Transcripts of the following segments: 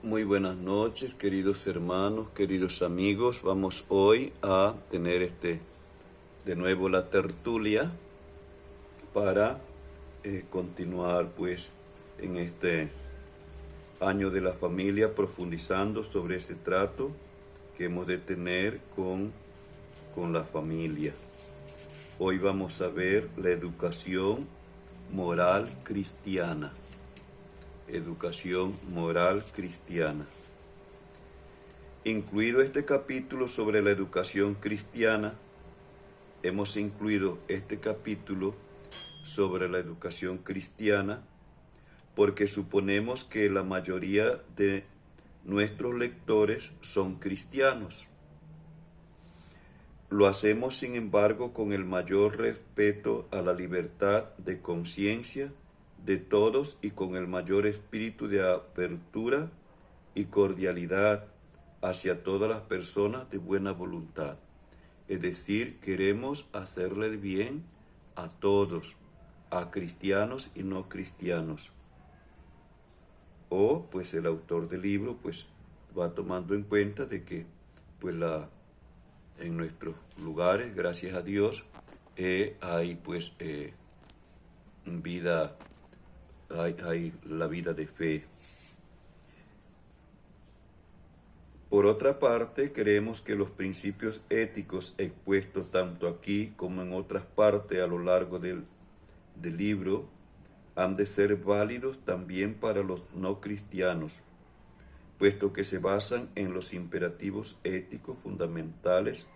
Muy buenas noches, queridos hermanos, queridos amigos. Vamos hoy a tener de nuevo la tertulia para continuar pues en este año de la familia, profundizando sobre ese trato que hemos de tener con la familia. Hoy vamos a ver la educación moral cristiana. Educación moral cristiana. Incluido este capítulo sobre la educación cristiana, hemos incluido este capítulo sobre la educación cristiana porque suponemos que la mayoría de nuestros lectores son cristianos. Lo hacemos, sin embargo, con el mayor respeto a la libertad de conciencia de todos y con el mayor espíritu de apertura y cordialidad hacia todas las personas de buena voluntad. Es decir, queremos hacerle el bien a todos, a cristianos y no cristianos. O pues el autor del libro pues va tomando en cuenta de que pues en nuestros lugares, gracias a Dios, hay pues vida. Hay la vida de fe. Por otra parte, creemos que los principios éticos expuestos tanto aquí como en otras partes a lo largo del libro han de ser válidos también para los no cristianos, puesto que se basan en los imperativos éticos fundamentales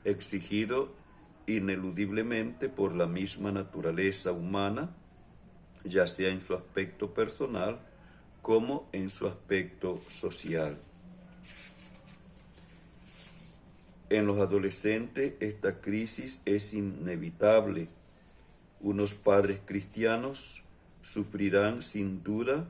exigidos ineludiblemente por la misma naturaleza humana, ya sea en su aspecto personal como en su aspecto social. En los adolescentes esta crisis es inevitable. Unos padres cristianos sufrirán sin duda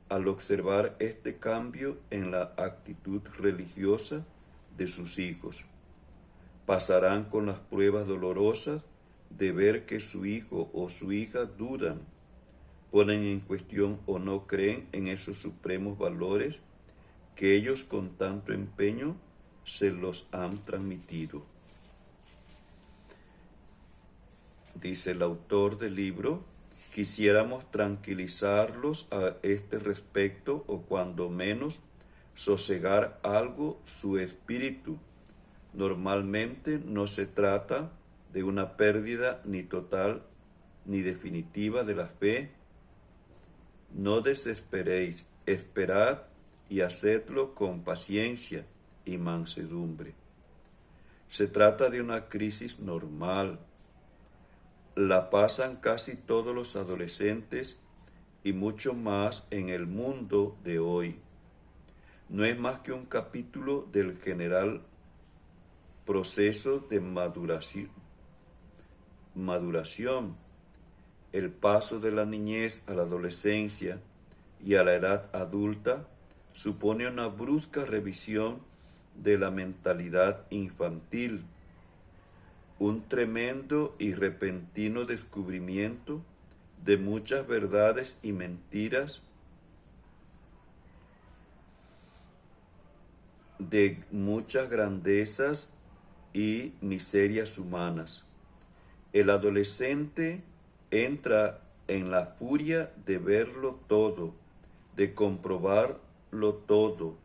al observar este cambio en la actitud religiosa de sus hijos. Pasarán con las pruebas dolorosas de ver que su hijo o su hija dudan, ponen en cuestión o no creen en esos supremos valores que ellos con tanto empeño se los han transmitido. Dice el autor del libro: quisiéramos tranquilizarlos a este respecto o cuando menos sosegar algo su espíritu. Normalmente no se trata de una pérdida ni total ni definitiva de la fe. No desesperéis, esperad y hacedlo con paciencia y mansedumbre. Se trata de una crisis normal. La pasan casi todos los adolescentes y mucho más en el mundo de hoy. No es más que un capítulo del general proceso de maduración. El paso de la niñez a la adolescencia y a la edad adulta supone una brusca revisión de la mentalidad infantil, un tremendo y repentino descubrimiento de muchas verdades y mentiras, de muchas grandezas y miserias humanas. El adolescente entra en la furia de verlo todo, de comprobarlo todo,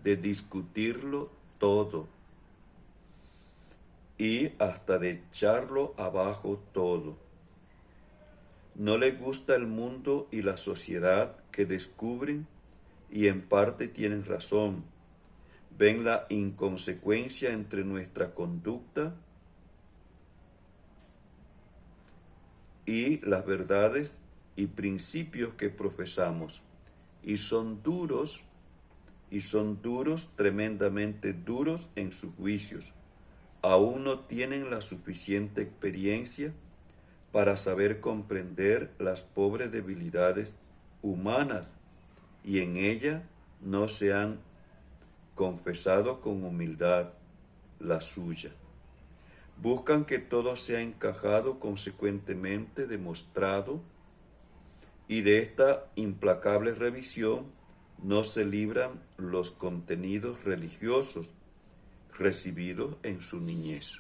de discutirlo todo y hasta de echarlo abajo todo. No le gusta el mundo y la sociedad que descubren y en parte tienen razón. Ven la inconsecuencia entre nuestra conducta y las verdades y principios que profesamos, y son duros, tremendamente duros en sus juicios. Aún no tienen la suficiente experiencia para saber comprender las pobres debilidades humanas, y en ella no se han confesado con humildad la suya. Buscan que todo sea encajado, consecuentemente demostrado, y de esta implacable revisión no se libran los contenidos religiosos recibidos en su niñez.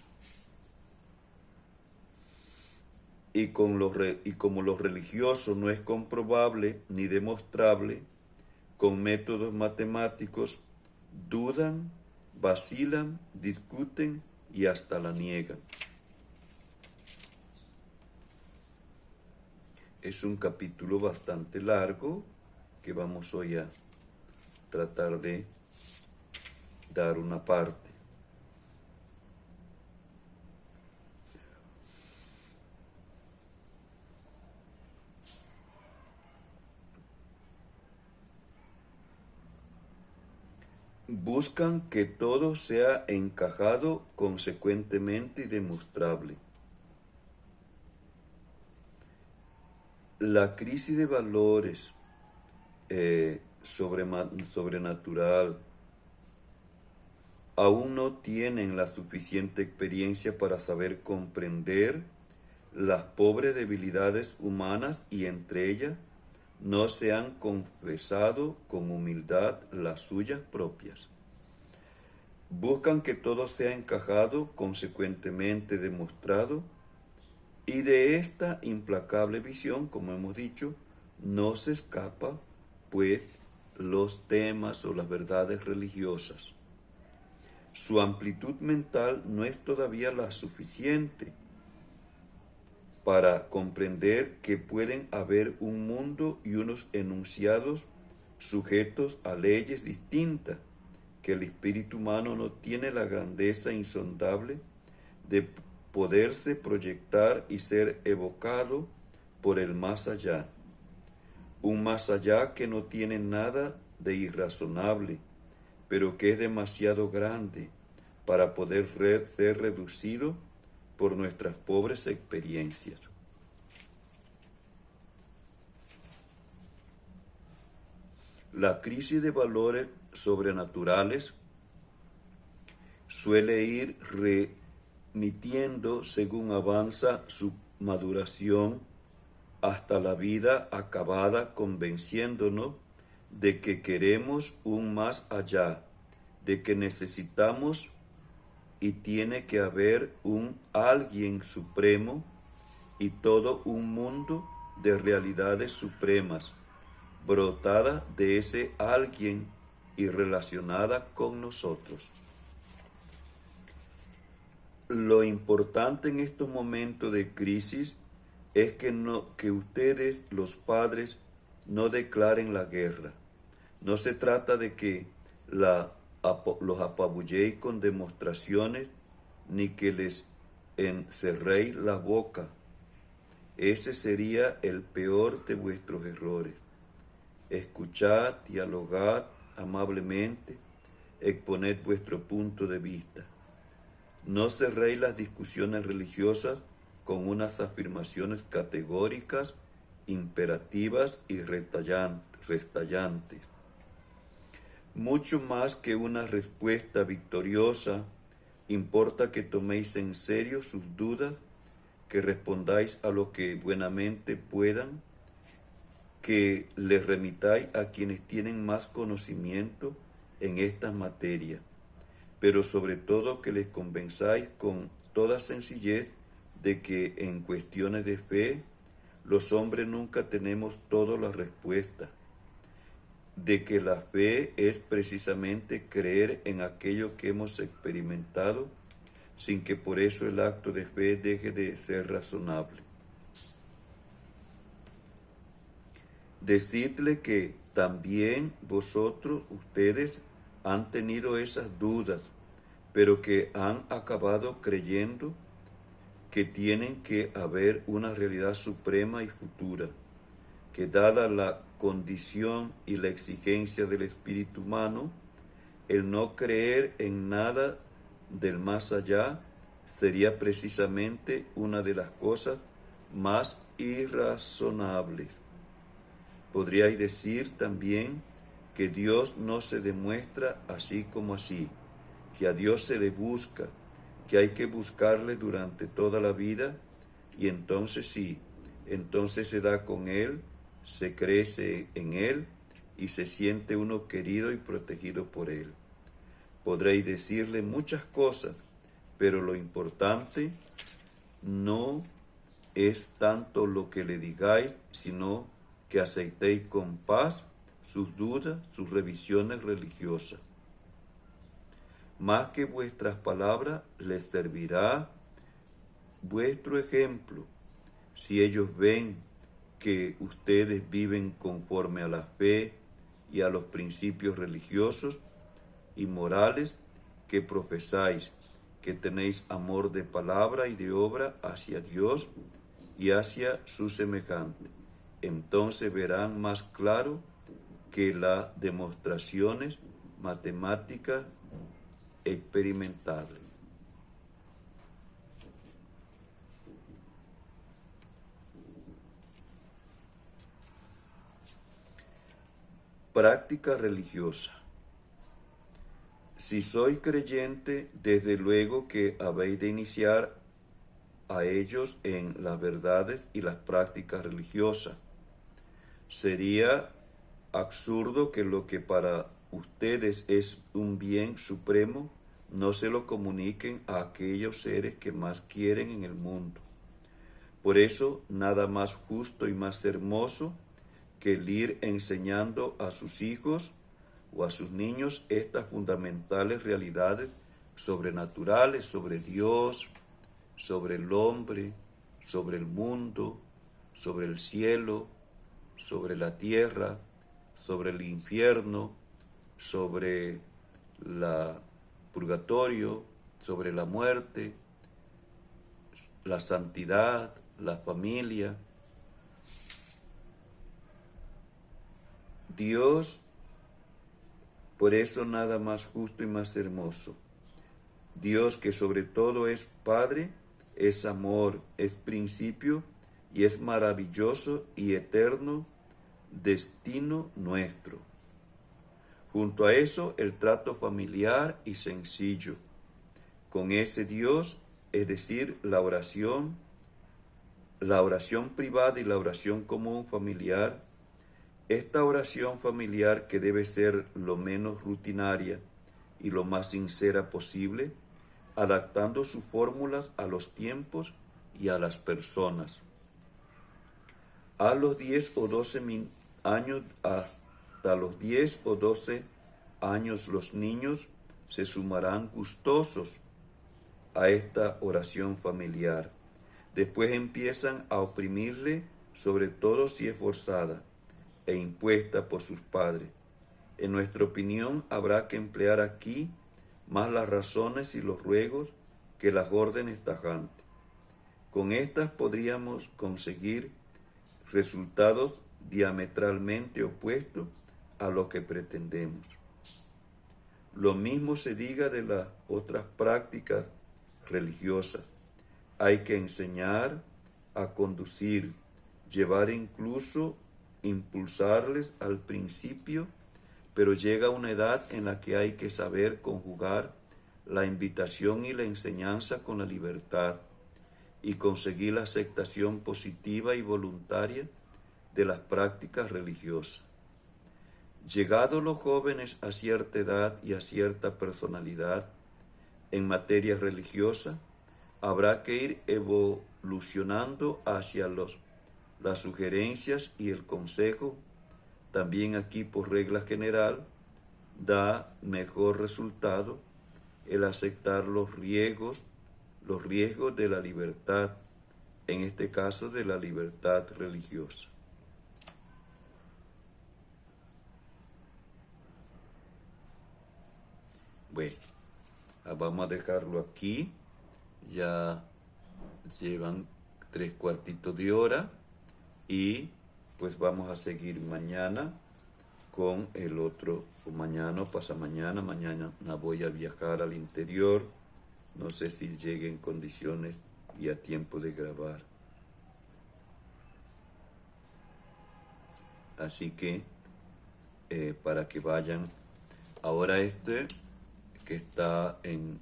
Y como lo religioso no es comprobable ni demostrable con métodos matemáticos, dudan, vacilan, discuten y hasta la niegan. Es un capítulo bastante largo que vamos hoy a tratar de dar una parte. Buscan que todo sea encajado consecuentemente y demostrable. La crisis de valores sobrenatural aún no tienen la suficiente experiencia para saber comprender las pobres debilidades humanas y entre ellas no se han confesado con humildad las suyas propias. Buscan que todo sea encajado, consecuentemente demostrado, y de esta implacable visión, como hemos dicho, no se escapa, pues, los temas o las verdades religiosas. Su amplitud mental no es todavía la suficiente para comprender que pueden haber un mundo y unos enunciados sujetos a leyes distintas, que el espíritu humano no tiene la grandeza insondable de poderse proyectar y ser evocado por el más allá. Un más allá que no tiene nada de irrazonable, pero que es demasiado grande para poder ser reducido por nuestras pobres experiencias. La crisis de valores sobrenaturales suele ir remitiendo según avanza su maduración hasta la vida acabada, convenciéndonos de que queremos un más allá, de que necesitamos y tiene que haber un alguien supremo y todo un mundo de realidades supremas, brotada de ese alguien y relacionada con nosotros. Lo importante en estos momentos de crisis es que ustedes, los padres, no declaren la guerra. No se trata de que los apabulléis con demostraciones, ni que les encerréis la boca. Ese sería el peor de vuestros errores. Escuchad, dialogad amablemente, exponed vuestro punto de vista. No cerréis las discusiones religiosas con unas afirmaciones categóricas, imperativas y restallantes. Mucho más que una respuesta victoriosa, importa que toméis en serio sus dudas, que respondáis a lo que buenamente puedan, que les remitáis a quienes tienen más conocimiento en estas materias, pero sobre todo que les convenzáis con toda sencillez de que en cuestiones de fe, los hombres nunca tenemos todas las respuestas, de que la fe es precisamente creer en aquello que hemos experimentado, sin que por eso el acto de fe deje de ser razonable. Decidle que también ustedes, han tenido esas dudas, pero que han acabado creyendo que tienen que haber una realidad suprema y futura, que dada la condición y la exigencia del espíritu humano, el no creer en nada del más allá sería precisamente una de las cosas más irrazonables. Podríais decir también que Dios no se demuestra así como así, que a Dios se le busca, que hay que buscarle durante toda la vida, y entonces sí, entonces se da con Él, se crece en Él y se siente uno querido y protegido por Él. Podréis decirle muchas cosas, pero lo importante no es tanto lo que le digáis, sino que aceptéis con paz sus dudas, sus revisiones religiosas. Más que vuestras palabras, les servirá vuestro ejemplo. Si ellos ven que ustedes viven conforme a la fe y a los principios religiosos y morales que profesáis, que tenéis amor de palabra y de obra hacia Dios y hacia su semejante, entonces verán más claro que las demostraciones matemáticas experimentables. Práctica religiosa. Si sois creyente, desde luego que habéis de iniciar a ellos en las verdades y las prácticas religiosas. Sería absurdo que lo que para ustedes es un bien supremo no se lo comuniquen a aquellos seres que más quieren en el mundo. Por eso, nada más justo y más hermoso que el ir enseñando a sus hijos o a sus niños estas fundamentales realidades sobrenaturales sobre Dios, sobre el hombre, sobre el mundo, sobre el cielo, sobre la tierra, sobre el infierno, sobre la purgatorio, sobre la muerte, la santidad, la familia. Dios, por eso nada más justo y más hermoso. Dios, que sobre todo es Padre, es amor, es principio y es maravilloso y eterno destino nuestro. Junto a eso, el trato familiar y sencillo con ese Dios, es decir, la oración privada y la oración común familiar. Esta oración familiar, que debe ser lo menos rutinaria y lo más sincera posible, adaptando sus fórmulas a los tiempos y a las personas. A los 10 o 12 años, hasta los 10 o 12 años, los niños se sumarán gustosos a esta oración familiar. Después empiezan a oprimirle, sobre todo si es forzada e impuesta por sus padres. En nuestra opinión, habrá que emplear aquí más las razones y los ruegos que las órdenes tajantes. Con estas podríamos conseguir resultados diametralmente opuestos a lo que pretendemos. Lo mismo se diga de las otras prácticas religiosas. Hay que enseñar a conducir, llevar incluso impulsarles al principio, pero llega una edad en la que hay que saber conjugar la invitación y la enseñanza con la libertad y conseguir la aceptación positiva y voluntaria de las prácticas religiosas. Llegados los jóvenes a cierta edad y a cierta personalidad en materia religiosa, habrá que ir evolucionando hacia las sugerencias y el consejo. También aquí, por regla general, da mejor resultado el aceptar los riesgos de la libertad, en este caso de la libertad religiosa. Bueno, vamos a dejarlo aquí. Ya llevan 3/4 de hora y pues vamos a seguir mañana con el otro, o mañana o pasamañana. Mañana voy a viajar al interior. No sé si llegue en condiciones y a tiempo de grabar. Así que para que vayan. Ahora que está en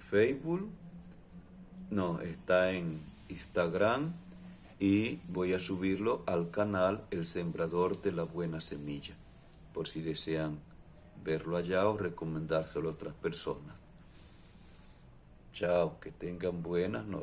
Facebook, no, está en Instagram, y voy a subirlo al canal El Sembrador de la Buena Semilla. por si desean verlo allá o recomendárselo a otras personas. Chao, que tengan buenas noches.